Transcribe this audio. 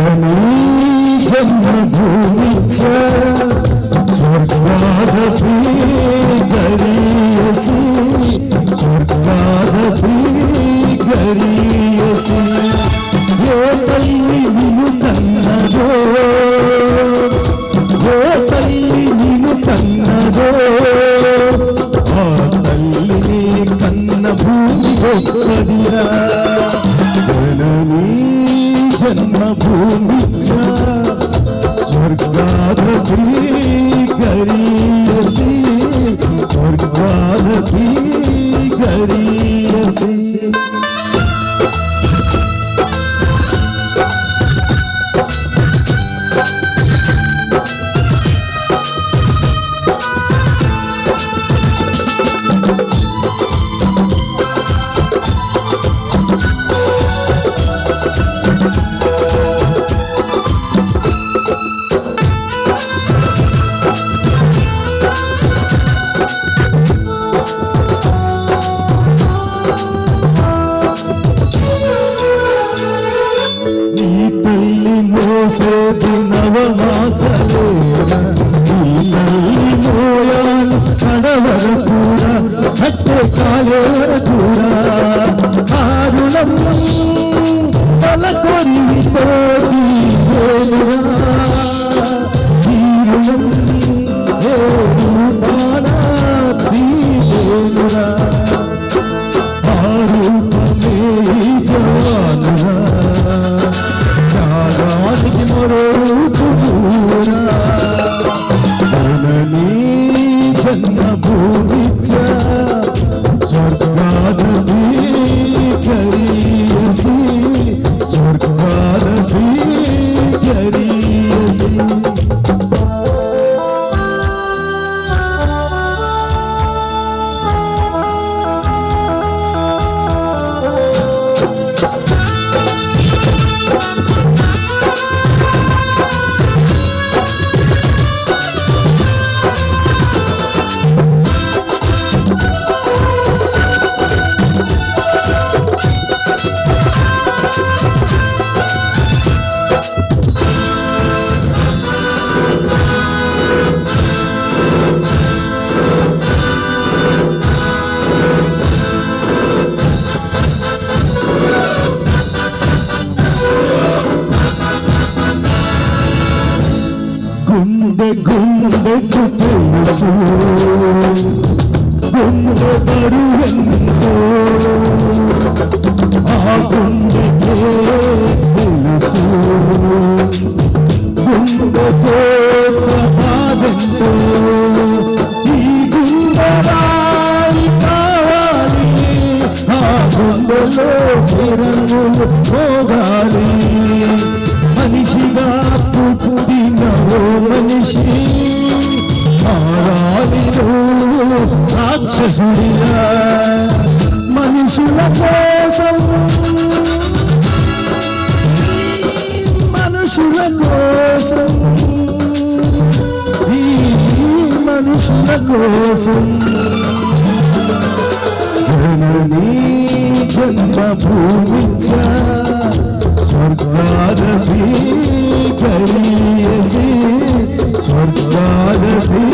जननी जन्मभूमि स्वर्गादपि गरीयसी स्वर्गादपि गरीयसी ये तल्ली निनु कन्नदो ये तल्ली निनु कन्नदो आ तल्ली कन्न भूमि गोपदिरा जननी जन्मभूमि स्वर्गादपि गरीयसी स्वर्गादपि गरीयसी नवमासलेना मोयालु कड़वर पूरा हट्टे कालेवर पूरा कारुणम पलकोरी तोती वेलुरा जीरुणम हे रूपाना दीवेलुरा आरूपमे जवानुरा जागादिकी मरो जननी जन्मभूमि स्वर्गादपि गरीयसी स्वर्गादपि गरीयसी गुंडे गुंडे कुतुलसु गुंडे बरुवंतो आ गुंडे के कुलसु गुंडे को प्रभावंतो ई गुंडराई कावाली आ गुंडलो फिरंगुल होगाली मनिषिगा पुट्टिन ओ मनिषि మారాలిరు రాక్షసుడిలా మనుషుల కోసం మనుషుల కోసం ఈ మనుషుల కోసం జననీ జన్మభూమి స్వర్గాదపి గరీయసి స్వర్గాదపి